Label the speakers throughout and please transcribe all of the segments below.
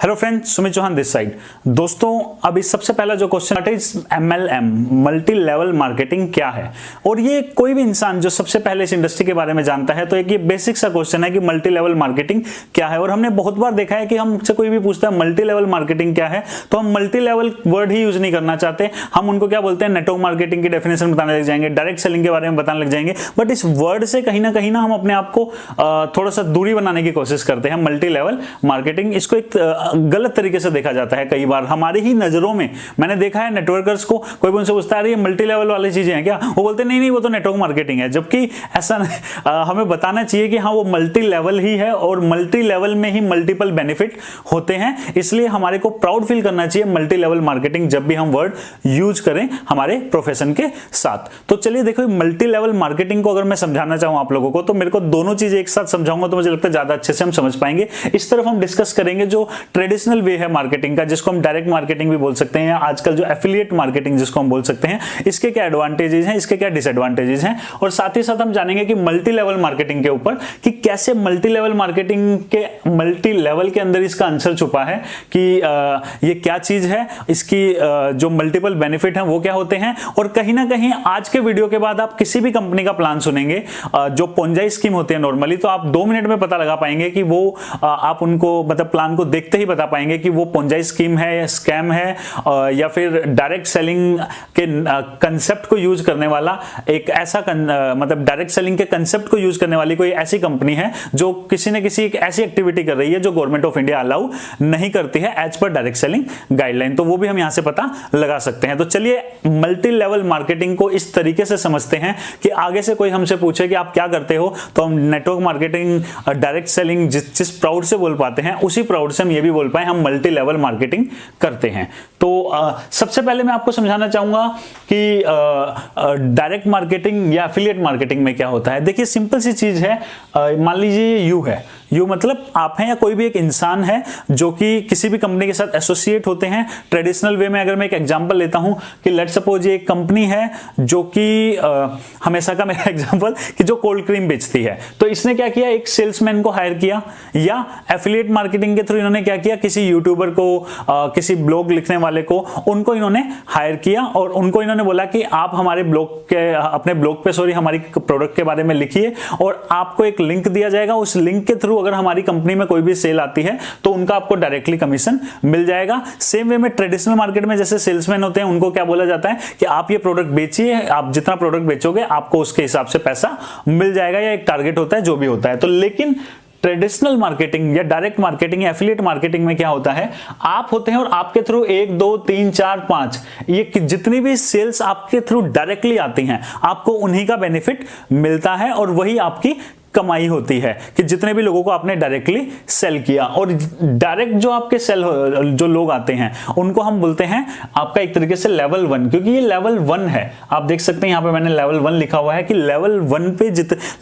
Speaker 1: Hello friends, Sumit Chauhan this side. दोस्तों, अभी सबसे पहला जो question is MLM multi level marketing क्या है। और ये कोई भी इंसान जो सबसे पहले इस इंडस्ट्री के बारे में जानता है तो एक ये बेसिक सा क्वेश्चन है कि मल्टी लेवल मार्केटिंग क्या है। और हमने बहुत बार देखा है कि हमसे कोई भी पूछता है मल्टी लेवल मार्केटिंग क्या है तो हम मल्टी लेवल वर्ड ही यूज नहीं करना चाहते। हम उनको क्या बोलते हैं, नेटवर्क मार्केटिंग की डेफिनेशन बताने लग जाएंगे, डायरेक्ट सेलिंग के बारे में बताने लग जाएंगे। बट इस वर्ड से कहीं ना हम अपने आप को थोड़ा सा दूरी बनाने की कोशिश करते हैं। मल्टी लेवल मार्केटिंग, इसको एक गलत तरीके से देखा जाता है कई बार हमारी ही नजरों में। मैंने देखा है नेटवर्कर्स को, कोई भी उनसे पूछता है ये मल्टी लेवल वाली चीजें हैं क्या, वो बोलते नहीं वो तो नेटवर्क मार्केटिंग है। जबकि ऐसा हमें बताना चाहिए कि हाँ वो मल्टी लेवल ही है और मल्टी लेवल में ही मल्टीपल बेनिफिट होते हैं। इसलिए हमारे को प्राउड फील करना चाहिए मल्टी लेवल मार्केटिंग जब भी हम वर्ड यूज करें हमारे प्रोफेशन के साथ। तो चलिए देखो, मल्टी लेवल मार्केटिंग को अगर मैं समझाना चाहूं आप लोगों को तो मेरे को दोनों चीजें एक साथ समझाऊंगा तो मुझे लगता है ज्यादा अच्छे से हम समझ पाएंगे। इस तरफ हम डिस्कस करेंगे जो ट्रेडिशनल वे है मार्केटिंग का, जिसको हम डायरेक्ट मार्केटिंग भी बोल सकते हैं, या आजकल जो एफिलिएट मार्केटिंग जिसको हम बोल सकते हैं, इसके क्या एडवांटेजेस हैं, इसके क्या डिसएडवांटेजेस हैं। और साथ ही साथ हम जानेंगे कि मल्टी लेवल मार्केटिंग के ऊपर कि कैसे मल्टी लेवल मार्केटिंग के मल्टी लेवल के अंदर इसका आंसर छुपा है कि ये क्या चीज है, इसकी जो मल्टीपल बेनिफिट है वो क्या होते हैं। और कहीं ना कहीं आज के वीडियो के बाद आप किसी भी कंपनी का प्लान सुनेंगे जो पोंजाई स्कीम होती है नॉर्मली, तो आप 2 मिनट में पता लगा पाएंगे कि वो आप उनको मतलब प्लान को देखते ही बता पाएंगे कि वो पोंजाई स्कीम है या स्कैम है या फिर डायरेक्ट सेलिंग के कंसेप्ट को यूज करने वाला एक ऐसा मतलब डायरेक्ट सेलिंग के कंसेप्ट को यूज करने वाली कोई ऐसी कंपनी है जो किसी न किसी एक ऐसी एक्टिविटी कर रही है जो गवर्नमेंट ऑफ इंडिया अलाउ नहीं करती है as per direct selling guideline. तो वो भी हम यहां से पता लगा सकते हैं। तो चलिए मल्टी लेवल मार्केटिंग को इस तरीके से समझते हैं कि आगे से कोई हमसे पूछे कि आप क्या करते हो तो हम नेटवर्क मार्केटिंग, डायरेक्ट सेलिंग जिस प्राउड से बोल पाते हैं उसी प्राउड से हम ये भी बोल पाए हम मल्टी लेवल मार्केटिंग करते हैं। तो सबसे पहले मैं आपको समझाना चाहूंगा कि डायरेक्ट मार्केटिंग या एफिलिएट मार्केटिंग में क्या होता है। देखिए सिंपल सी चीज है, मान लीजिए यू है, यू मतलब आप हैं या कोई भी एक इंसान है जो कि किसी भी कंपनी के साथ एसोसिएट होते हैं। ट्रेडिशनल वे में अगर मैं एक एग्जांपल लेता हूं कि लेट सपोज ये एक कंपनी है जो कि हमेशा का मेरा एग्जांपल कि जो कोल्ड क्रीम बेचती है, तो इसने क्या किया, एक सेल्समैन को हायर किया, या एफिलिएट मार्केटिंग के थ्रू इन्होंने क्या किया, किसी यूट्यूबर को, किसी ब्लॉग लिखने वाले को, उनको इन्होंने हायर किया और उनको इन्होंने बोला कि आप हमारे अपने ब्लॉग पे हमारी प्रोडक्ट के बारे में लिखिए और आपको एक लिंक दिया जाएगा। उस लिंक के थ्रू अगर हमारी कंपनी में कोई भी सेल आती है तो उनका आपको डायरेक्टली कमीशन मिल जाएगा। सेम वे में ट्रेडिशनल मार्केट में जैसे सेल्समैन होते हैं उनको क्या बोला जाता है कि आप ये प्रोडक्ट बेचिए, आप जितना प्रोडक्ट बेचोगे आपको उसके हिसाब से पैसा मिल जाएगा, या एक टारगेट होता है जो भी होता है। तो लेकिन ट्रेडिशनल मार्केटिंग या डायरेक्ट मार्केटिंग या एफिलिएट मार्केटिंग में क्या होता है, आप होते हैं और आपके थ्रू 1 2 3 4 5 ये जितनी भी सेल्स आपके थ्रू डायरेक्टली आती हैं आपको उन्हीं का बेनिफिट मिलता है और वही आपकी कमाई होती है कि जितने भी लोगों को आपने डायरेक्टली सेल किया। और डायरेक्ट जो आपके सेल जो लोग आते हैं उनको हम बोलते हैं आपका एक तरीके से लेवल 1, क्योंकि ये लेवल 1 है। आप देख सकते हैं यहां पे मैंने लेवल 1 लिखा हुआ है कि लेवल 1 पे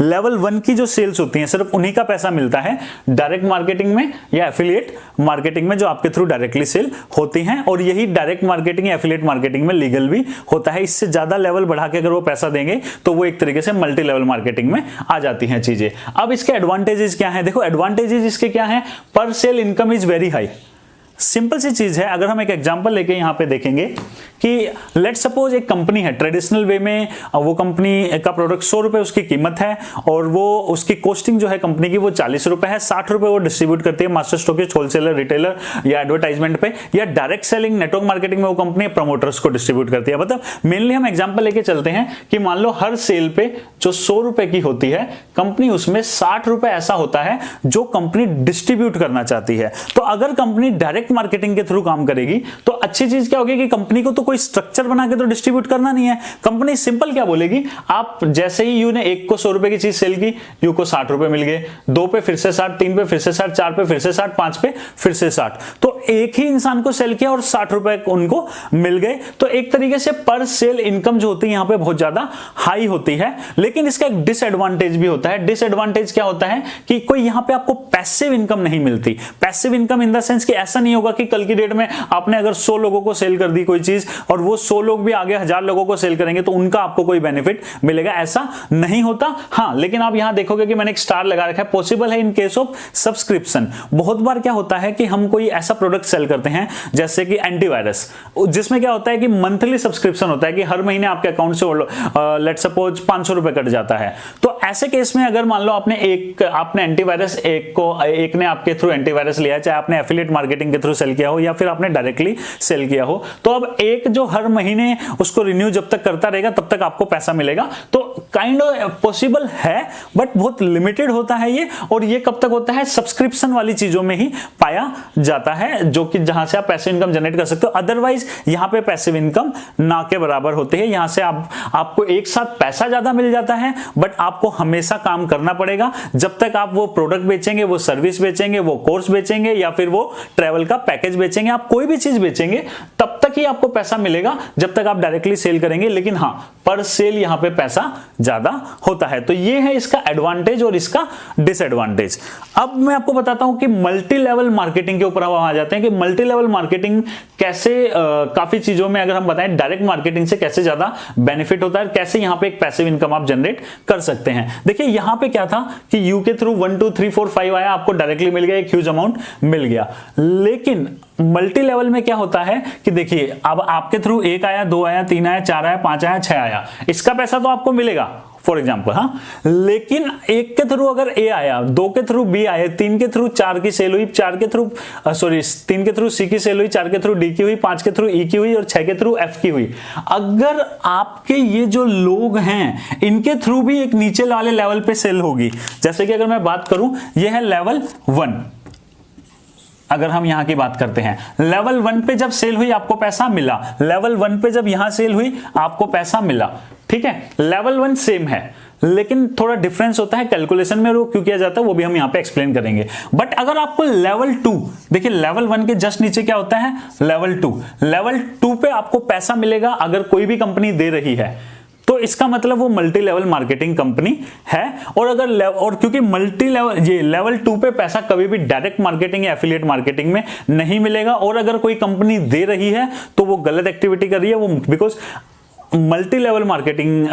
Speaker 1: लेवल 1 की जो सेल्स होती हैं सिर्फ उन्हीं का पैसा मिलता है डायरेक्ट मार्केटिंग में या एफिलिएट मार्केटिंग में जो आपके थ्रू डायरेक्टली सेल होती हैं। और यही डायरेक्ट मार्केटिंग या एफिलिएट मार्केटिंग में लीगल भी होता है। इससे ज्यादा लेवल बढ़ा के अगर वो पैसा देंगे तो वो एक तरीके से मल्टी लेवल मार्केटिंग में आ जाती हैं चीजें। अब इसके एडवांटेजेस क्या हैं, देखो एडवांटेजेस इसके क्या हैं, पर sale income is very high. Simple सी चीज है, अगर हम एक एग्जांपल लेके यहां पे देखेंगे कि लेट सपोज एक कंपनी है, ट्रेडिशनल वे में वो कंपनी का प्रोडक्ट 100 रुपए उसकी कीमत है और वो उसकी कॉस्टिंग जो है कंपनी की वो 40 रुपए है, 60 रुपए वो डिस्ट्रीब्यूट करती है मास्टर स्टॉकिस्ट, होलसेलर, रिटेलर या एडवर्टाइजमेंट पे, या डायरेक्ट सेलिंग नेटवर्क मार्केटिंग में वो कंपनी प्रमोटर्स को डिस्ट्रीब्यूट करती है। मतलब मेनली हम एग्जाम्पल लेके चलते हैं कि मान लो हर सेल पे जो 100 रुपए की होती है कंपनी, उसमें 60 रुपए ऐसा होता है जो कंपनी डिस्ट्रीब्यूट करना चाहती है। तो अगर कंपनी डायरेक्ट मार्केटिंग के थ्रू काम करेगी तो अच्छी चीज क्या होगी कि कंपनी को तो कोई स्ट्रक्चर बना के तो डिस्ट्रीब्यूट करना नहीं है। कंपनी सिंपल क्या बोलेगी, आप जैसे ही यू ने 1 को 100 रुपए की चीज सेल की, यू को 60 रुपए मिल गए, 2 पे फिर से 60, 3 पे फिर से 60, 4 पे फिर से 60, 5 पे फिर से 60। तो एक ही इंसान को सेल किया और 60 रुपए उनको मिल गए। तो एक तरीके से पर सेल इनकम जो होती है यहां पे बहुत ज्यादा हाई होती है। लेकिन इसका एक डिसएडवांटेज भी होता है। डिसएडवांटेज क्या होता है कि कोई यहां पे आपको पैसिव इनकम नहीं मिलती। Passive income in the sense कि ऐसा नहीं होगा कि कल की डेट में आपने अगर 100 लोगों को सेल कर दी कोई चीज और वो 100 लोग भी आगे 1000 लोगों को सेल करेंगे तो उनका आपको कोई बेनिफिट मिलेगा, ऐसा नहीं होता। हाँ, लेकिन आप यहां देखोगे कि मैंने एक स्टार लगा रखा है, पॉसिबल है इन केस ऑफ सब्सक्रिप्शन। बहुत बार क्या होता है कि हम कोई ऐसा प्रोडक्ट सेल करते हैं जैसे कि एंटीवायरस, जिसमें क्या होता है कि मंथली सब्सक्रिप्शन होता है कि हर महीने आपके अकाउंट से लेट सपोज 500 रुपए कट जाता है। तो ऐसे केस में अगर मान लो आपने एंटीवायरस एक ने आपके थ्रू एंटीवायरस लिया है, चाहे आपने एफिलिएट मार्केटिंग के थ्रू सेल किया हो या फिर आपने डायरेक्टली सेल किया हो, तो अब एक जो हर महीने उसको रिन्यू जब तक करता रहेगा तब तक आपको पैसा मिलेगा। तो काइंड ऑफ पॉसिबल है बट बहुत लिमिटेड होता है ये, और ये कब तक होता है, सब्सक्रिप्शन वाली चीजों में ही पाया जाता है, जो कि जहां से आप पैसिव इनकम जनरेट कर सकते हो। अदरवाइज यहां पे पैसिव इनकम ना के बराबर होते हैं। यहां से आपको एक साथ पैसा ज्यादा मिल जाता है बट आपको हमेशा काम करना पड़ेगा। जब तक आप वो प्रोडक्ट बेचेंगे, वो सर्विस बेचेंगे, वो कोर्स बेचेंगे या फिर वो ट्रैवल का पैकेज बेचेंगे, आप कोई भी चीज बेचेंगे तब तक ही आपको पैसा मिलेगा जब तक आप डायरेक्टली सेल करेंगे। लेकिन हाँ, पर सेल यहां पे पैसा ज्यादा होता है। तो ये है इसका एडवांटेज और इसका डिसएडवांटेज। अब मैं आपको बताता हूं कि मल्टी लेवल मार्केटिंग के ऊपर हम आ जाते हैं कि मल्टी लेवल मार्केटिंग कैसे काफी चीजों में अगर हम बताएं डायरेक्ट मार्केटिंग से कैसे ज्यादा बेनिफिट होता है, कैसे यहां पे एक पैसिव इनकम आप जनरेट कर सकते हैं। देखिए यहां पे क्या था कि यू के थ्रू 1 2 3 4 5 आया, आपको डायरेक्टली मिल गया, एक ह्यूज अमाउंट मिल गया। लेकिन मल्टी लेवल में क्या होता है कि देखिए अब आपके थ्रू 1 आया, 2 आया, 3 आया, 4 आया, 5 आया, 6 आया, इसका पैसा तो आपको मिलेगा फॉर एग्जाम्पल। हाँ, लेकिन एक के थ्रू अगर ए आया, 2 के थ्रू बी आया, 3 के थ्रू 4 की सेल हुई, 3 के थ्रू सी की सेल हुई, 4 के थ्रू डी की हुई, 5 के थ्रू ई की हुई और 6 के थ्रू एफ की हुई। अगर आपके ये जो लोग हैं इनके थ्रू भी एक नीचे वाले लेवल पे सेल होगी, जैसे कि अगर मैं बात करूं, ये है लेवल 1। अगर हम यहां की बात करते हैं, लेवल 1 पे जब सेल हुई आपको पैसा मिला, लेवल 1 पे जब यहां सेल हुई आपको पैसा मिला, ठीक है। लेवल 1 सेम है लेकिन थोड़ा डिफरेंस होता है कैलकुलेशन में, वो क्यों किया जाता है वो भी हम यहां पे एक्सप्लेन करेंगे। बट अगर आपको लेवल 2, देखिए लेवल 1 के जस्ट नीचे क्या होता है, लेवल 2। लेवल 2 पे आपको पैसा मिलेगा अगर कोई भी कंपनी दे रही है, तो इसका मतलब वो मल्टी लेवल मार्केटिंग कंपनी है। और अगर और क्योंकि मल्टी लेवल, ये लेवल 2 पे पैसा कभी भी डायरेक्ट मार्केटिंग या एफिलिएट मार्केटिंग में नहीं मिलेगा, और अगर कोई कंपनी दे रही है तो वो गलत एक्टिविटी कर रही है, वो बिकॉज मल्टी लेवल मार्केटिंग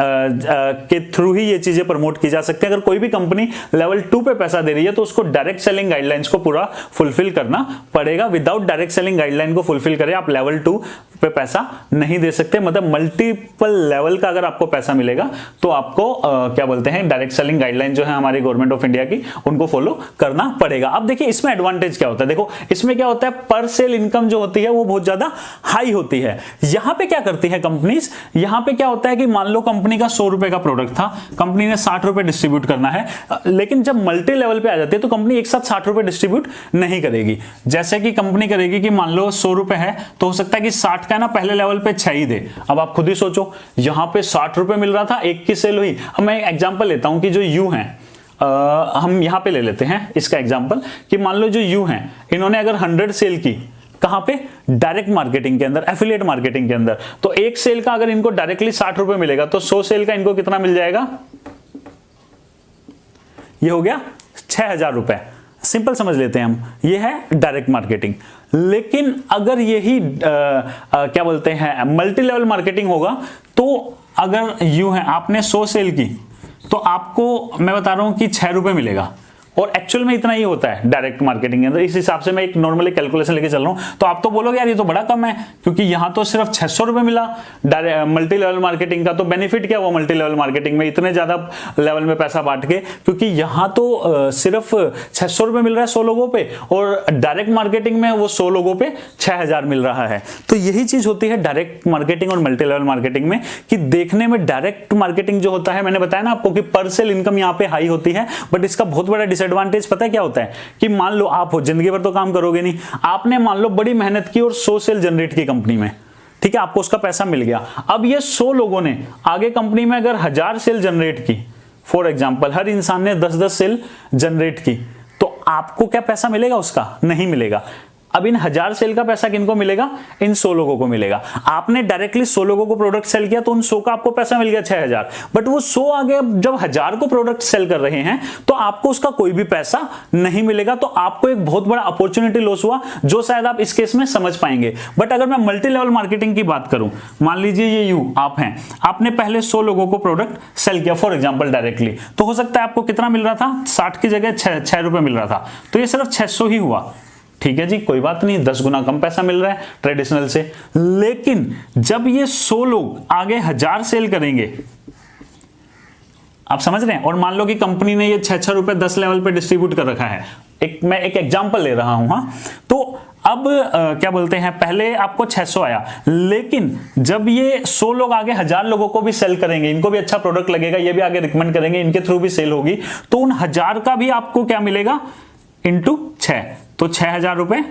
Speaker 1: के थ्रू ही ये चीजें प्रमोट की जा सकती है। अगर कोई भी कंपनी लेवल 2 पे पैसा दे रही है तो उसको डायरेक्ट सेलिंग गाइडलाइंस को पूरा फुलफिल करना पड़ेगा। विदाउट डायरेक्ट सेलिंग गाइडलाइन को फुलफिल करें आप लेवल 2 पे पैसा नहीं दे सकते। मतलब मल्टीपल लेवल का अगर आपको पैसा मिलेगा तो आपको क्या बोलते हैं, डायरेक्ट सेलिंग गाइडलाइन जो है हमारी गवर्नमेंट ऑफ इंडिया की, उनको फॉलो करना पड़ेगा। अब देखिए इसमें एडवांटेज क्या होता है, देखो इसमें क्या होता है, पर सेल इनकम जो होती है वो बहुत ज्यादा हाई होती है। यहां पे क्या करती है कंपनीज, यहां पे क्या होता है कि मान लो कंपनी का 100 रुपए का प्रोडक्ट था, कंपनी ने 60 रुपए डिस्ट्रीब्यूट करना है, लेकिन जब मल्टी लेवल पे आ जाती है तो कंपनी एक साथ 60 रुपए डिस्ट्रीब्यूट नहीं करेगी। जैसे कि कंपनी करेगी कि मान लो 100 रुपए है तो हो सकता है कि 60 का ना पहले लेवल पे 6 ही दे। अब आप खुद ही सोचो, यहां पे 60 रुपए मिल रहा था, एक की सेल हुई। अब मैं एग्जांपल लेता हूं कि जो यू हैं, हम यहां पे ले लेते हैं इसका एग्जांपल कि मान लो जो यू हैं इन्होंने अगर 100 सेल की, कहां पे, डायरेक्ट मार्केटिंग के अंदर, एफिलिएट मार्केटिंग के अंदर, तो एक सेल का अगर इनको डायरेक्टली 60 रुपए मिलेगा तो 100 सेल का इनको कितना मिल जाएगा, ये हो गया 6000 रुपए। सिंपल समझ लेते हैं हम, ये है डायरेक्ट मार्केटिंग। लेकिन अगर यही क्या बोलते हैं मल्टी लेवल मार्केटिंग होगा, तो अगर यू है आपने 100 सेल की तो आपको मैं बता रहा हूं कि 6 रुपए मिलेगा, और एक्चुअल में इतना ही होता है डायरेक्ट मार्केटिंग के अंदर। इस हिसाब से मैं एक नॉर्मली कैलकुलेशन लेके चल रहा हूं, तो आप तो बोलोगे यार ये तो बड़ा कम है, क्योंकि यहां तो सिर्फ 600 रुपए मिला मल्टी लेवल मार्केटिंग का, तो बेनिफिट क्या हुआ मल्टी लेवल मार्केटिंग में इतने ज्यादा लेवल में पैसा बांट के, क्योंकि यहां तो सिर्फ 600 रुपए मिल रहा है 100 लोगों पे, और डायरेक्ट मार्केटिंग में वो 100 लोगों पे 6000 मिल रहा है। तो यही चीज होती है डायरेक्ट मार्केटिंग और मल्टी लेवल मार्केटिंग में, कि देखने में डायरेक्ट मार्केटिंग जो होता है, मैंने बताया ना आपको कि पर सेल इनकम यहां पे हाई होती है, बट इसका बहुत बड़ा एडवांटेज पता है क्या होता है कि मान लो आप हो, जिंदगी भर तो काम करोगे नहीं, आपने मान लो बड़ी मेहनत की और 100 सेल जनरेट की कंपनी में, ठीक है, आपको उसका पैसा मिल गया। अब ये 100 लोगों ने आगे कंपनी में अगर 1000 सेल जनरेट की, फॉर एग्जांपल हर इंसान ने 10-10 सेल जनरेट की, तो आपको क्या पैसा मिलेगा, उसका नहीं मिलेगा। अब इन 1000 सेल का पैसा किनको मिलेगा? इन 100 लोगों को मिलेगा। आपने डायरेक्टली 100 लोगों को प्रोडक्ट सेल किया तो उन 100 का आपको पैसा मिल गया 6000, बट वो 100 आगे जब 1000 को प्रोडक्ट सेल कर रहे हैं तो आपको उसका कोई भी पैसा नहीं मिलेगा। तो आपको एक बहुत बड़ा अपॉर्चुनिटी लॉस हुआ, जो शायद आप इस केस में समझ पाएंगे। बट अगर मैं मल्टी लेवल मार्केटिंग की बात करूं, मान लीजिए ये यू आप हैं, आपने पहले 100 लोगों को प्रोडक्ट सेल किया फॉर एग्जांपल डायरेक्टली, तो हो सकता है आपको कितना मिल रहा था? 60 की जगह 6 रुपए मिल रहा था, तो ये सिर्फ 600 ही हुआ। ठीक है जी, कोई बात नहीं, 10 गुना कम पैसा मिल रहा है ट्रेडिशनल से। लेकिन जब ये 100 लोग आगे 1000 सेल करेंगे, आप समझ रहे हैं, और मान लो कि कंपनी ने ये 6 रुपए 10 लेवल पे डिस्ट्रीब्यूट कर रखा है, मैं एक एग्जांपल ले रहा हूं। हाँ, तो अब क्या बोलते हैं, पहले आपको 600 आया, लेकिन जब ये 100 लोग आगे 1000 लोगों को भी सेल करेंगे, इनको भी अच्छा प्रोडक्ट लगेगा, ये भी आगे रिकमेंड करेंगे, इनके थ्रू भी सेल होगी, तो उन 1000 का भी आपको क्या मिलेगा? इंटू 6, तो 6000 रुपए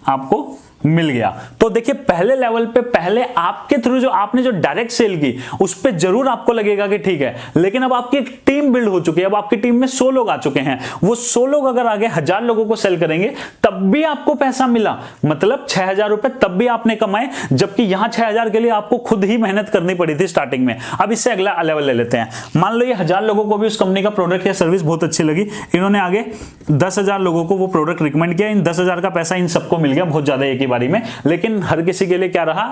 Speaker 1: आपको मिल गया। तो देखिए पहले लेवल पे पहले आपके थ्रू जो आपने जो डायरेक्ट सेल की उस पे जरूर आपको लगेगा कि ठीक है, लेकिन अब आपकी एक टीम बिल्ड हो चुकी है, अब आपकी टीम में 100 लोग आ चुके हैं, वो 100 लोग अगर आगे 1000 लोगों को सेल करेंगे तब भी आपको पैसा मिला, मतलब 6000 रुपए तब भी आपने कमाए, जबकि यहां 6000 के लिए आपको खुद ही मेहनत करनी पड़ी थी स्टार्टिंग में। अब इससे अगला लेवल ले लेते हैं। मान लो ये 1000 लोगों को भी उस कंपनी का प्रोडक्ट या सर्विस बहुत अच्छी लगी, इन्होंने आगे 10,000 लोगों को वो प्रोडक्ट रिकमेंड किया, इन 10,000 का पैसा इन सबको मिल गया, बहुत ज्यादा एक ही बारी में। लेकिन हर किसी के लिए क्या रहा?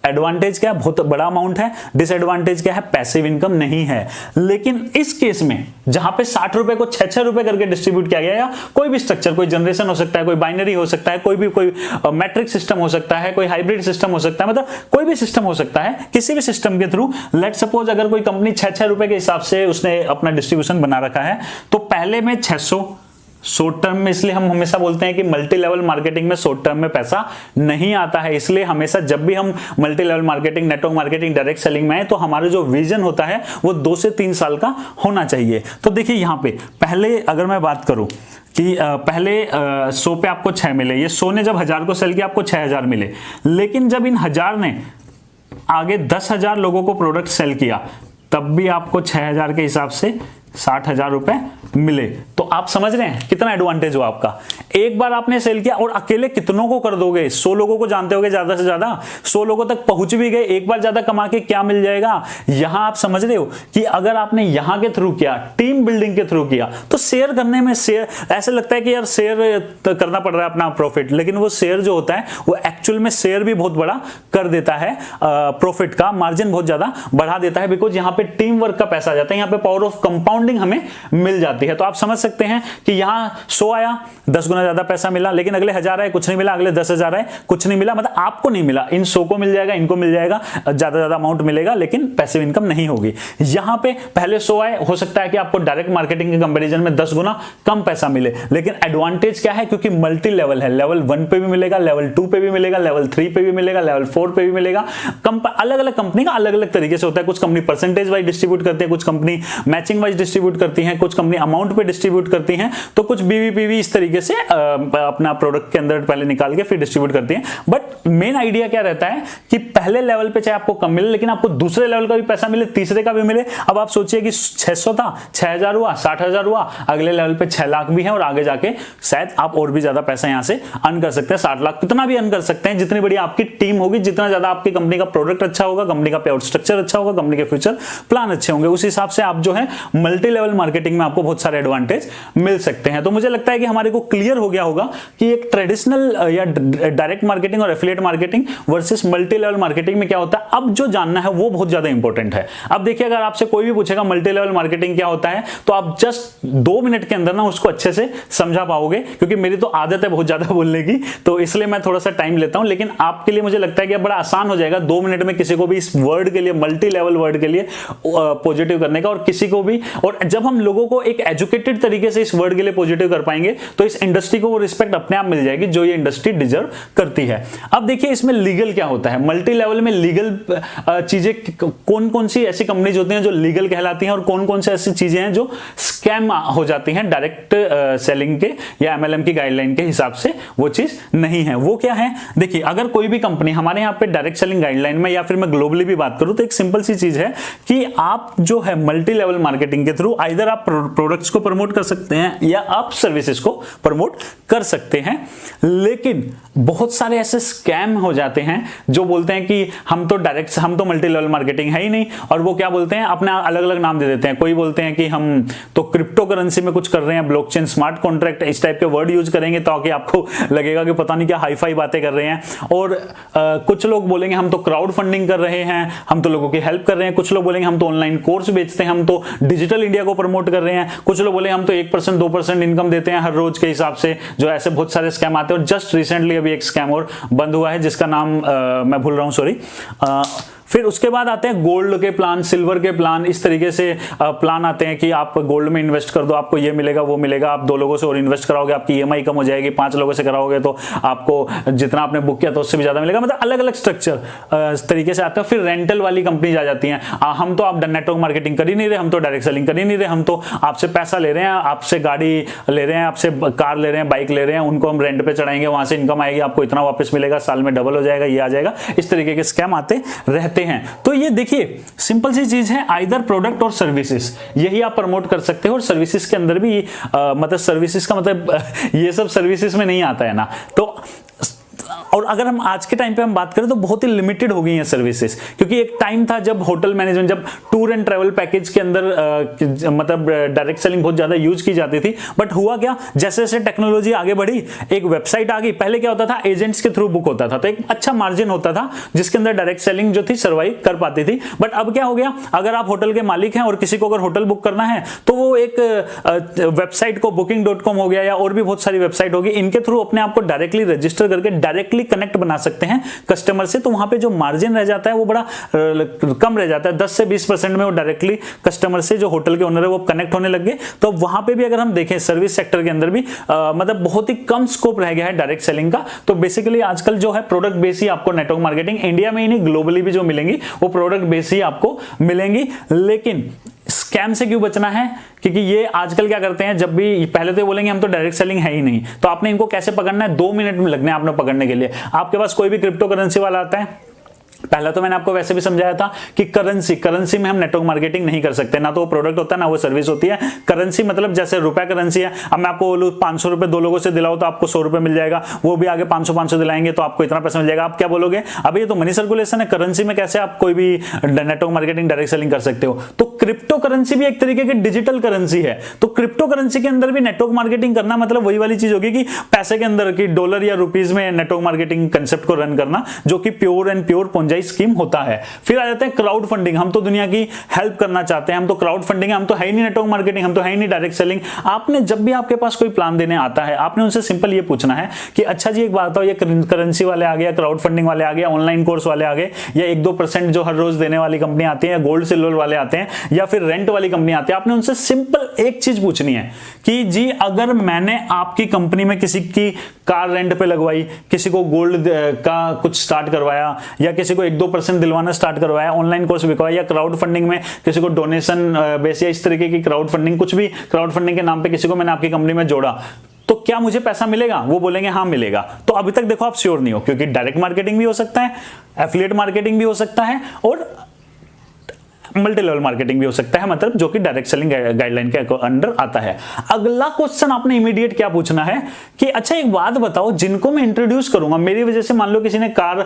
Speaker 1: एडवांटेज क्या? बहुत बड़ा अमाउंट है। डिसएडवांटेज क्या है? पैसिव इनकम नहीं है। लेकिन इस केस में जहां पे 60 रुपए को 6 रुपए करके डिस्ट्रीब्यूट किया गया, या कोई भी स्ट्रक्चर, कोई जनरेशन हो सकता है, कोई बाइनरी हो सकता है, कोई मैट्रिक सिस्टम हो सकता है, कोई हाइब्रिड सिस्टम हो सकता है, मतलब कोई भी सिस्टम हो सकता है, किसी भी सिस्टम के थ्रू लेट सपोज अगर कोई कंपनी 6 रुपए के हिसाब से उसने अपना डिस्ट्रीब्यूशन बना रखा है, तो पहले में 600 शॉर्ट टर्म में, इसलिए हम हमेशा बोलते हैं कि मल्टी लेवल मार्केटिंग में शॉर्ट टर्म में पैसा नहीं आता है। इसलिए हमेशा जब भी हम multi level marketing, network marketing, direct selling में है, तो हमारा जो विजन होता है वो 2 से 3 साल का होना चाहिए। तो देखिए यहां पे पहले अगर मैं बात करूं कि पहले 100 पे आपको 6 मिले, ये 100 ने जब 1000 को सेल किया आपको 6000 मिले, लेकिन जब इन 1000 ने आगे 10,000 लोगों को प्रोडक्ट सेल किया तब भी आपको 6000 के हिसाब से 60,000 रुपए मिले। तो आप समझ रहे हैं कितना एडवांटेज हुआ आपका। एक बार आपने सेल किया, और अकेले कितनों को कर दोगे? 100 लोगों को जानते होगे ज्यादा से ज्यादा, 100 लोगों तक पहुंच भी गए, एक बार ज्यादा कमा के क्या मिल जाएगा? यहां आप समझ रहे हो कि अगर आपने यहां के थ्रू किया, टीम बिल्डिंग के थ्रू किया, तो शेयर करने में ऐसे लगता है कि यार शेयर करना पड़ रहा है अपना प्रॉफिट, लेकिन वो शेयर जो होता है वो एक्चुअल में शेयर भी बहुत बड़ा कर देता है, प्रॉफिट का मार्जिन बहुत ज्यादा बढ़ा देता है, बिकॉज यहाँ पे टीम वर्क का पैसा आ जाता है, यहाँ पे पावर ऑफ कंपाउंडिंग हमें मिल जाती है। तो आप समझ सकते हैं कि यहां 100 आया, 10 गुना ज्यादा पैसा मिला, लेकिन अगले 1000 आए कुछ नहीं मिला, अगले 10,000 आए कुछ नहीं मिला, मतलब आपको नहीं मिला, इन 100 को मिल जाएगा, इनको मिल जाएगा, ज्यादा अमाउंट मिलेगा, लेकिन पैसिव इनकम नहीं होगी। यहां पे पहले 100 आए, हो सकता है कि आपको डायरेक्ट मार्केटिंग के कंपैरिजन में 10 गुना कम पैसा मिले, लेकिन एडवांटेज क्या है? क्योंकि मल्टी लेवल है, लेवल 1 पे भी मिलेगा, लेवल 2 पे भी मिलेगा, लेवल 3 पे भी मिलेगा, लेवल 4 पे भी मिलेगा। अलग अलग कंपनी का अलग अलग तरीके से होता है, कुछ कंपनी परसेंटेज वाइज डिस्ट्रीब्यूट करती है, कुछ कंपनी मैचिंग वाइज डिस्ट्रीब्यूट करती है, कुछ कंपनी अमाउंट पे डिस्ट्रीब्यूट करती हैं, तो कुछ बीवीपीवी इस तरीके से अपना प्रोडक्ट के अंदर पहले निकाल के फिर डिस्ट्रीब्यूट करती हैं। बट मेन आइडिया क्या रहता है कि पहले लेवल पे चाहे आपको कम मिले, लेकिन आपको दूसरे लेवल का भी पैसा मिले, तीसरे का भी मिले। अब आप सोचिए कि 600 था, 6000 हुआ, 60,000 हुआ, अगले लेवल पे 6 लाख भी है, और आगे जाके शायद आप और भी ज्यादा पैसा यहां से अर्न कर सकते हैं, 60 लाख, कितना भी अर्न कर सकते हैं। जितनी बड़ी आपकी टीम होगी, जितना ज्यादा आपकी कंपनी का प्रोडक्ट अच्छा होगा, कंपनी का पेआउट स्ट्रक्चर अच्छा होगा, कंपनी के फ्यूचर प्लान अच्छे होंगे, उस हिसाब से आप जो है मल्टी लेवल मार्केटिंग में आपको बहुत सारे एडवांटेज मिल सकते हैं। तो मुझे लगता है कि हमारे को क्लियर हो गया होगा कि एक ट्रेडिशनल या डायरेक्ट मार्केटिंग और affiliate marketing versus multi level marketing में क्या होता है। अब जो जानना है वो बहुत ज्यादा इंपॉर्टेंट है। अब देखिए, अगर आपसे कोई भी पूछेगा मल्टी लेवल मार्केटिंग क्या होता है, तो आप जस्ट 2 मिनट के अंदर ना उसको अच्छे से समझा पाओगे, क्योंकि मेरी तो आदत है बहुत ज्यादा बोलने की, तो इसलिए मैं थोड़ा सा टाइम लेता हूं, लेकिन आपके लिए मुझे लगता है कि बड़ा आसान हो जाएगा 2 मिनट में किसी को भी इस वर्ड के लिए, मल्टी लेवल वर्ड के लिए पॉजिटिव करने का, और किसी को भी, और जब हम लोगों को एक एजुकेटेड तरीके से इस वर्ड के लिए पॉजिटिव कर पाएंगे तो इस इंडस्ट्री को वो रिस्पेक्ट अपने आप मिल जाएगी जो ये इंडस्ट्री डिजर्व करती है। अब देखिए इसमें लीगल क्या होता है, मल्टी लेवल में लीगल चीजें कौन कौन सी ऐसी कंपनीज होती हैं जो लीगल कहलाती हैं, और कौन कौन सी ऐसी चीजें हैं जो स्कैम हो जाती हैं डायरेक्ट सेलिंग के या एमएलएम की गाइडलाइन के हिसाब से वो चीज नहीं है। वो क्या है, देखिए अगर कोई भी कंपनी हमारे यहाँ पे डायरेक्ट सेलिंग गाइडलाइन में, या फिर मैं ग्लोबली भी बात करूं, तो एक सिंपल सी चीज है कि आप जो है मल्टी लेवल मार्केटिंग के थ्रू आइदर आप प्रोडक्ट्स को प्रमोट कर सकते हैं या आप सर्विसेज को प्रमोट कर सकते हैं। लेकिन बहुत सारे ऐसे स्कैम हो जाते हैं जो बोलते हैं कि हम तो मल्टी लेवल मार्केटिंग है ही नहीं, और वो क्या बोलते हैं, अपना अलग अलग नाम दे देते हैं। कोई बोलते हैं कि हम तो क्रिप्टो करेंसी में कुछ कर रहे हैं, ब्लॉकचेन, स्मार्ट कॉन्ट्रैक्ट, इस टाइप के वर्ड यूज करेंगे ताकि आपको लगेगा कि पता नहीं क्या हाई फाई बातें कर रहे हैं। और कुछ लोग बोलेंगे हम तो क्राउड फंडिंग कर रहे हैं, हम तो लोगों की हेल्प कर रहे हैं। कुछ लोग बोलेंगे हम तो ऑनलाइन कोर्स बेचते हैं, हम तो डिजिटल इंडिया को प्रमोट कर रहे हैं। कुछ लोग बोले हम तो 1% 2% इनकम देते हैं हर रोज के हिसाब से। जो ऐसे बहुत सारे स्कैम आते हैं। और जस्ट रिसेंटली अभी एक स्कैम और बंद हुआ है जिसका नाम मैं भूल रहा हूं, सॉरी। फिर उसके बाद आते हैं गोल्ड के प्लान, सिल्वर के प्लान, इस तरीके से प्लान आते हैं कि आप गोल्ड में इन्वेस्ट कर दो, आपको ये मिलेगा वो मिलेगा, आप 2 लोगों से और इन्वेस्ट कराओगे आपकी ईएमआई कम हो जाएगी, 5 लोगों से कराओगे तो आपको जितना आपने बुक किया था उससे भी ज्यादा मिलेगा। मतलब अलग अलग स्ट्रक्चर तरीके से आते हैं। फिर रेंटल वाली कंपनी आ जाती है, हम तो आप नेटवर्क मार्केटिंग कर ही नहीं रहे, हम तो डायरेक्ट सेलिंग कर ही नहीं रहे, हम तो आपसे पैसा ले रहे हैं, आपसे गाड़ी ले रहे हैं, आपसे कार ले रहे हैं, बाइक ले रहे हैं, उनको हम रेंट पे चढ़ाएंगे, वहां से इनकम आएगी, आपको इतना वापस मिलेगा, साल में डबल हो जाएगा, ये आ जाएगा। इस तरीके के स्कैम आते रहते हैं। तो ये देखिए सिंपल सी चीज है, आइदर प्रोडक्ट और सर्विसेज, यही आप प्रमोट कर सकते हो। और सर्विसेज के अंदर भी मतलब सर्विसेज का मतलब ये सब सर्विसेज में नहीं आता है ना। तो और अगर हम आज के टाइम पे हम बात करें तो बहुत ही लिमिटेड हो गई हैं सर्विसेज, क्योंकि एक टाइम था जब होटल मैनेजमेंट, जब टूर एंड ट्रैवल पैकेज के अंदर मतलब डायरेक्ट सेलिंग बहुत ज्यादा यूज की जाती थी। बट हुआ क्या, जैसे जैसे टेक्नोलॉजी आगे बढ़ी, एक वेबसाइट आ गई। पहले क्या होता था, एजेंट्स के थ्रू बुक होता था, तो एक अच्छा मार्जिन होता था जिसके अंदर डायरेक्ट सेलिंग जो थी सर्वाइव कर पाती थी। बट अब क्या हो गया, अगर आप होटल के मालिक हैं और किसी को अगर होटल बुक करना है तो वो एक वेबसाइट को booking.com हो गया या और भी बहुत सारी वेबसाइट होगी, इनके थ्रू अपने आप को डायरेक्टली रजिस्टर करके डायरेक्टली कनेक्ट बना सकते हैं कस्टमर से। तो वहां पे जो मार्जिन रह जाता है वो बड़ा कम रह जाता है, 10 से 20% में वो डायरेक्टली कस्टमर से जो होटल के ओनर है वो कनेक्ट होने लग गए। तो वहां पे भी अगर हम देखें सर्विस सेक्टर के अंदर भी मतलब बहुत ही कम स्कोप रह गया है डायरेक्ट सेलिंग का। तो बेसिकली आजकल जो है प्रोडक्ट बेस ही आपको नेटवर्क मार्केटिंग इंडिया में ही नहीं ग्लोबली भी जो मिलेंगी वो प्रोडक्ट बेस ही आपको मिलेंगी। लेकिन स्कैम से क्यों बचना है, क्योंकि ये आजकल क्या करते हैं, जब भी पहले तो बोलेंगे हम तो डायरेक्ट सेलिंग है ही नहीं, तो आपने इनको कैसे पकड़ना है, 2 मिनट में लगने आपने पकड़ने के लिए। आपके पास कोई भी क्रिप्टो करेंसी वाला आता है, पहला तो मैंने आपको वैसे भी समझाया था कि करेंसी में हम नेटवर्क मार्केटिंग नहीं कर सकते, ना तो वो प्रोडक्ट होता है ना वो सर्विस होती है। करेंसी मतलब जैसे रुपए करेंसी है, अब मैं आपको बोलूं 500 रुपए 2 लोगों से दिलाओ तो आपको 100 रुपए मिल जाएगा, वो भी आगे 500 दिलाएंगे तो आपको इतना पैसा मिल जाएगा। आप क्या बोलोगे, अभी ये तो मनी सर्कुलेशन है, करेंसी में कैसे आप कोई भी नेटवर्क मार्केटिंग डायरेक्ट सेलिंग कर सकते हो। तो क्रिप्टो करेंसी भी एक तरीके की डिजिटल करेंसी है, तो क्रिप्टो करेंसी के अंदर भी नेटवर्क मार्केटिंग करना मतलब वही वाली चीज होगी कि पैसे के अंदर की डॉलर या रुपीज में नेटवर्क मार्केटिंग कंसेप्ट को रन करना, जो कि प्योर एंड प्योर पोंजाई स्कीम होता है। फिर आ जाते हैं क्राउड फंडिंग, हम तो दुनिया की हेल्प करना चाहते हैं, हम तो क्राउड फंडिंग, हम तो है ही नहीं नेटवर्क मार्केटिंग, हम तो है ही नहीं डायरेक्ट सेलिंग। आपने जब भी आपके पास कोई प्लान देने आता है, आपने उनसे सिंपल ये पूछना है कि अच्छा जी एक बात बताओ, ये करेंसी वाले आ गया, क्राउड फंडिंग वाले आ गया, ऑनलाइन कोर्स वाले आ गए, या 1-2% जो हर रोज देने वाली कंपनी आती है, या गोल्ड सिल्वर वाले आते हैं, या फिर रेंट वाली कंपनी आती है। आपने उनसे सिंपल एक चीज पूछनी है कि जी अगर मैंने आपकी कंपनी में किसी की कार रेंट पे लगवाई, किसी को गोल्ड का कुछ स्टार्ट करवाया, या किसी को 1-2% दिलवाना स्टार्ट करवाया, ऑनलाइन कोर्स बिकवाया, या क्राउड फंडिंग में किसी को डोनेशन बेस या इस तरीके की क्राउड फंडिंग, कुछ भी क्राउड फंडिंग के नाम पे किसी को मैंने आपकी कंपनी में जोड़ा, तो क्या मुझे पैसा मिलेगा? वो बोलेंगे हाँ मिलेगा। तो अभी तक देखो आप श्योर नहीं हो, क्योंकि डायरेक्ट मार्केटिंग भी हो सकता है, एफिलिएट मार्केटिंग भी हो सकता है, और मल्टी लेवल मार्केटिंग भी हो सकता है, मतलब जो कि डायरेक्ट सेलिंग गाइडलाइन के अंडर आता है। अगला क्वेश्चन आपने इमीडिएट क्या पूछना है कि अच्छा एक बात बताओ, जिनको मैं इंट्रोड्यूस करूंगा, मेरी वजह से मान लो किसी ने कार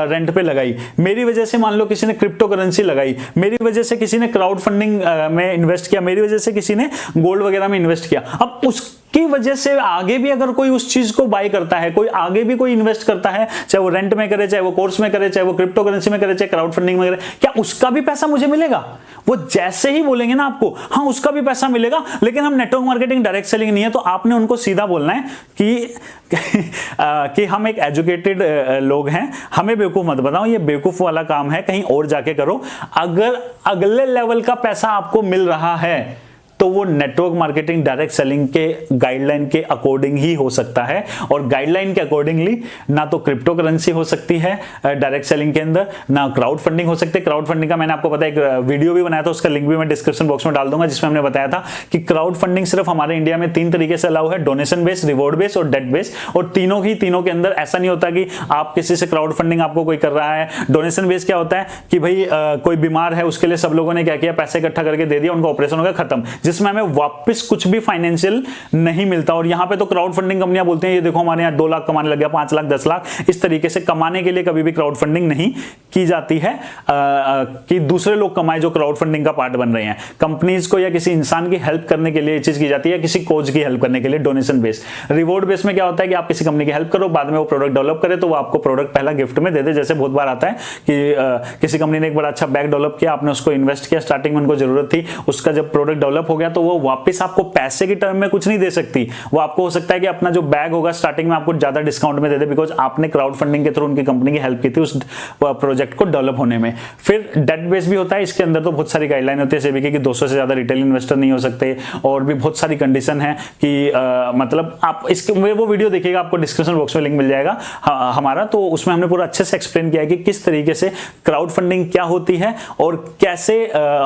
Speaker 1: रेंट पे लगाई, मेरी वजह से मान लो किसी ने क्रिप्टो करेंसी लगाई, मेरी वजह से किसी ने क्राउड फंडिंग में इन्वेस्ट किया, मेरी वजह से किसी ने गोल्ड वगैरह में इन्वेस्ट किया। अब उसकी वजह से आगे भी अगर कोई उस चीज को बाय करता है, कोई आगे भी कोई इन्वेस्ट करता है, चाहे वो रेंट में करे, चाहे वो कोर्स में करे, चाहे वो क्रिप्टो करेंसी में करे, चाहे क्राउड फंडिंग में करे, क्या उसका भी पैसा मुझे मिलेगा? वो जैसे ही बोलेंगे ना आपको हाँ उसका भी पैसा मिलेगा, लेकिन हम नेटवर्क मार्केटिंग डायरेक्ट सेलिंग नहीं है, तो आपने उनको सीधा बोलना है कि हम एक एजुकेटेड लोग हैं, हमें बेवकूफ मत बताओ, ये बेवकूफ वाला काम है, कहीं और जाके करो। अगर अगले लेवल का पैसा आपको मिल रहा है तो वो नेटवर्क मार्केटिंग डायरेक्ट सेलिंग के गाइडलाइन के अकॉर्डिंग ही हो सकता है। और गाइडलाइन के अकॉर्डिंगली ना तो क्रिप्टो करेंसी हो सकती है डायरेक्ट सेलिंग के अंदर, ना क्राउड फंडिंग हो सकती है। क्राउड फंडिंग का मैंने आपको पता है एक वीडियो भी बनाया था, उसका लिंक भी मैं डिस्क्रिप्शन बॉक्स में डाल दूंगा, जिसमें हमने बताया था कि क्राउड फंडिंग सिर्फ हमारे इंडिया में 3 तरीके से अलाउ है, डोनेशन बेस्ड, रिवॉर्ड बेस्ड और डेट बेस्ड। और तीनों के अंदर ऐसा नहीं होता कि आप किसी से क्राउड फंडिंग आपको कोई कर रहा है। डोनेशन बेस्ड क्या होता है कि भाई कोई बीमार है, उसके लिए सब लोगों ने क्या किया, पैसे इकट्ठा करके दे दिया, उनका ऑपरेशन हो गया, खत्म, जिसमें हमें वापस कुछ भी फाइनेंशियल नहीं मिलता। और यहाँ पे तो क्राउड फंडिंग कंपनियां बोलते हैं ये देखो हमारे यहाँ 2 लाख कमाने लग गया, 5 लाख, 10 लाख, इस तरीके से कमाने के लिए कभी भी क्राउड फंडिंग नहीं की जाती है कि दूसरे लोग कमाए जो क्राउड फंडिंग का पार्ट बन रहे हैं। कंपनीज को या किसी इंसान की हेल्प करने के लिए ये चीज की जाती है, किसी कोच की हेल्प करने के लिए डोनेशन बेस्ड। रिवॉर्ड बेस्ड में क्या होता है कि आप किसी कंपनी की हेल्प करो, बाद में वो प्रोडक्ट डेवलप करे तो वो आपको प्रोडक्ट पहला गिफ्ट में दे दे। जैसे बहुत बार आता है कि किसी कंपनी ने एक बड़ा अच्छा बैग डेवलप किया, आपने उसको इन्वेस्ट किया, स्टार्टिंग में उनको जरूरत थी, उसका जब प्रोडक्ट डेवलप हो गया तो वो वापस आपको पैसे की टर्म में कुछ नहीं दे सकती। वो आपको हो सकता है कि अपना जो बैग होगा स्टार्टिंग में आपको ज्यादा डिस्काउंट में दे दे, बिकॉज आपने क्राउड फंडिंग के थ्रू उनकी कंपनी की हेल्प की थी उस प्रोजेक्ट को डेवलप होने में। फिर डेट बेस भी होता है, इसके अंदर तो बहुत सारी गाइडलाइन होती है सेबी की 200 से ज्यादा रिटेल इन्वेस्टर नहीं हो सकते, और भी बहुत सारी कंडीशन है कि मतलब आप इसके वो वीडियो देखिएगा, आपको डिस्क्रिप्शन बॉक्स में लिंक मिल जाएगा हमारा, तो उसमें हमने पूरा अच्छे से एक्सप्लेन किया है कि किस तरीके से क्राउड फंडिंग क्या होती है और कैसे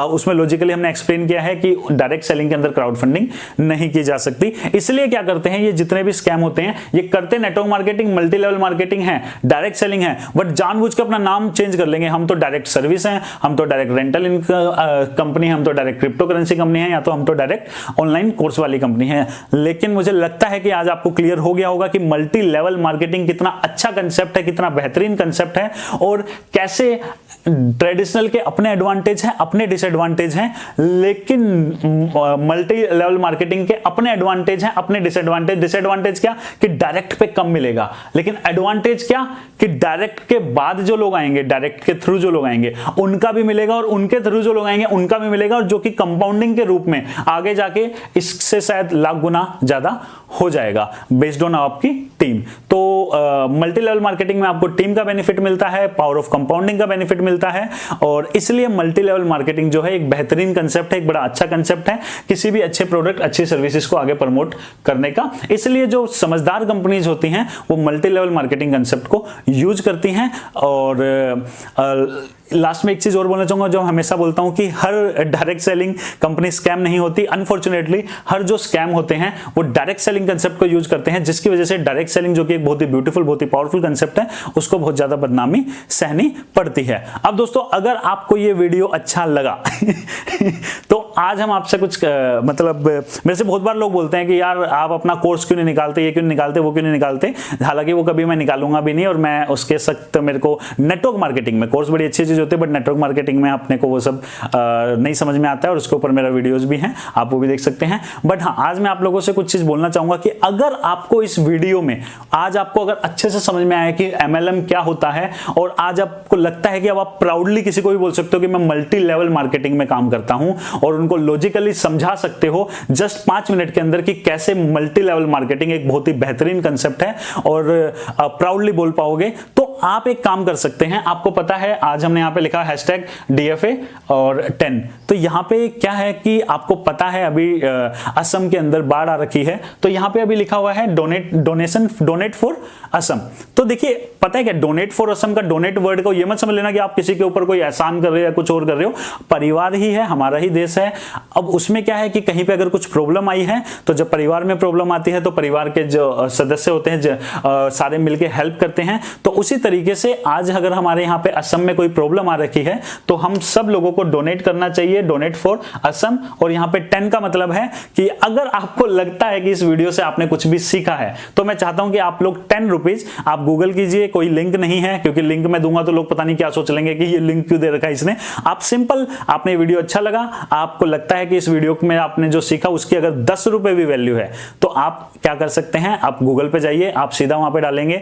Speaker 1: उसमें लॉजिकली हमने एक्सप्लेन किया है कि डायरेक्ट सेलिंग के अंदर क्राउड फंडिंग नहीं की जा सकती। इसलिए क्या करते हैं ये जितने भी स्कैम होते हैं ये करते network marketing, multi level marketing है, डायरेक्ट सेलिंग है, बट जानबूझ के अपना नाम चेंज कर लेंगे। हम तो डायरेक्ट सर्विस हैं, हम तो डायरेक्ट रेंटल कंपनी है, हम तो डायरेक्ट क्रिप्टो करेंसी कंपनी है, या तो हम तो डायरेक्ट ऑनलाइन कोर्स वाली कंपनी है। लेकिन मुझे लगता है कि आज आपको क्लियर हो गया होगा कि मल्टी लेवल मार्केटिंग कितना अच्छा कंसेप्ट है, कितना बेहतरीन कंसेप्ट है, और कैसे ट्रेडिशनल के अपने एडवांटेज हैं, अपने डिसएडवांटेज हैं, लेकिन मल्टी लेवल मार्केटिंग के अपने एडवांटेज हैं, अपने डिसएडवांटेज। डिसएडवांटेज क्या कि डायरेक्ट पे कम मिलेगा, लेकिन एडवांटेज क्या कि डायरेक्ट के बाद जो लोग आएंगे, डायरेक्ट के थ्रू जो लोग आएंगे उनका भी मिलेगा, और उनके थ्रू जो लोग आएंगे उनका भी मिलेगा, और जो कि कंपाउंडिंग के रूप में आगे जाके इससे शायद लाख गुना ज्यादा हो जाएगा बेस्ड ऑन आपकी टीम। तो मल्टी लेवल मार्केटिंग में आपको टीम का बेनिफिट मिलता है, पावर ऑफ कंपाउंडिंग का बेनिफिट मिलता है, और इसलिए मल्टी लेवल मार्केटिंग जो है एक बेहतरीन कंसेप्ट है, एक बड़ा अच्छा कंसेप्ट है किसी भी अच्छे प्रोडक्ट, अच्छी सर्विसेज को आगे प्रमोट करने का। इसलिए जो समझदार कंपनीज होती हैं वो मल्टी लेवल मार्केटिंग कंसेप्ट को यूज करती हैं। और लास्ट में एक चीज और बोलना चाहूंगा जो हमेशा बोलता हूं कि हर डायरेक्ट सेलिंग कंपनी स्कैम नहीं होती। अनफॉर्चुनेटली हर जो स्कैम होते हैं वो डायरेक्ट सेलिंग कंसेप्ट को यूज करते हैं, जिसकी वजह से डायरेक्ट सेलिंग जो कि एक बहुत ही ब्यूटीफुल, बहुत ही पावरफुल कंसेप्ट है, उसको बहुत ज्यादा बदनामी सहनी पड़ती है। अब दोस्तों अगर आपको ये वीडियो अच्छा लगा तो आज हम आपसे कुछ मतलब मेरे से बहुत बार लोग बोलते हैं कि यार आप अपना कोर्स क्यों नहीं निकालते, ये क्यों नहीं निकालते, वो क्यों नहीं निकालते। हालांकि वो कभी मैं निकालूंगा भी नहीं, और मैं उसके सख्त मेरे को नेटवर्क मार्केटिंग में कोर्स बड़ी अच्छी चीज होती है, बट नेटवर्क मार्केटिंग में अपने को वो सब नहीं समझ में आता है, और उसके ऊपर मेरा वीडियोस भी हैं, आप वो भी देख सकते हैं। बट हाँ, आज मैं आप लोगों से कुछ चीज बोलना चाहूंगा कि अगर आपको इस वीडियो में आज आपको अगर अच्छे से समझ में आया कि MLM क्या होता है, और आज आपको लगता है कि अब आप प्राउडली किसी को भी बोल सकते हो कि मैं मल्टी लेवल मार्केटिंग में काम करता हूं, और उनको लॉजिकली समझा सकते हो जस्ट 5 मिनट के अंदर कि कैसे मल्टी लेवल मार्केटिंग एक बहुत ही बेहतरीन कंसेप्ट है, और प्राउडली बोल पाओगे, तो आप एक काम कर सकते हैं। आपको पता है आज हमने यहाँ पे लिखा #DFA और 10, तो यहाँ पे क्या है कि आपको पता है अभी असम के अंदर बाढ़ आ रखी है, तो यहाँ पे अभी लिखा हुआ है डोनेट फॉर असम। तो देखिए पता है क्या डोनेट फॉर असम का डोनेट वर्ड को ये मत समझ लेना कि आप किसी के ऊपर कोई एहसान कर रहे हो या कुछ और कर रहे हो। परिवार ही है, हमारा ही देश है। अब उसमें क्या है कि कहीं पे अगर कुछ प्रॉब्लम आई है, तो जब परिवार में प्रॉब्लम आती है तो परिवार के जो सदस्य होते हैं सारे मिलके हेल्प करते हैं। तो उसी तरीके से आज अगर हमारे यहाँ पे असम में कोई प्रॉब्लम आ रखी है तो हम सब लोगों को डोनेट करना चाहिए, डोनेट फॉर असम। और यहाँ पे 10 का मतलब है कि अगर आपको लगता है कि इस वीडियो से आपने कुछ भी सीखा है, तो मैं चाहता हूं कि आप लोग 10 रुपीज आप गूगल कीजिए, कोई लिंक नहीं है, क्योंकि लिंक मैं दूंगा तो लोग पता नहीं क्या सोच लेंगे कि ये लिंक क्यों दे रखा है इसने। आप सिंपल, आपने वीडियो अच्छा लगा, आपको लगता है कि इस वीडियो में आपने जो सीखा उसकी अगर 10 रुपए भी वैल्यू है, तो आप क्या कर सकते हैं, आप गूगल पे जाइए, आप सीधा वहां पे डालेंगे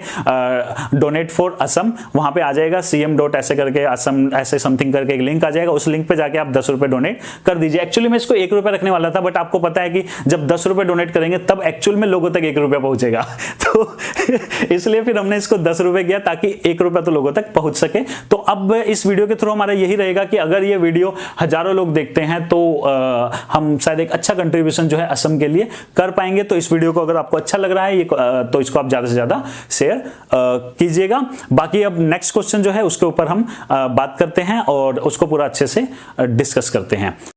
Speaker 1: डोनेट फॉर असम, वहां पे आ जाएगा CM डॉट ऐसे करके असम ऐसे समथिंग करके एक लिंक आ जाएगा, उस लिंक पे जाके आप 10 रुपए डोनेट कर दीजिए। एक्चुअली मैं इसको 1 रुपए रखने वाला था, बट आपको पता है कि जब 10 रुपए डोनेट करेंगे तब एक्चुअल में लोगों तक 1 रुपया पहुंचेगा तो इसलिए फिर हमने इसको 10 रुपए किया ताकि 1 रुपया तो लोगों तक पहुंच सके। तो अब इस वीडियो के थ्रू हमारा यही रहेगा कि अगर ये वीडियो हजारों लोग देखते हैं तो हम शायद एक अच्छा कंट्रीब्यूशन जो है असम के लिए कर पाएंगे। तो इस वीडियो को अगर आपको अच्छा लग रहा है तो इसको आप ज्यादा से ज्यादा शेयर कीजिएगा। बाकी अब नेक्स्ट क्वेश्चन जो है उसके ऊपर हम बात करते हैं और उसको पूरा अच्छे से डिस्कस करते हैं।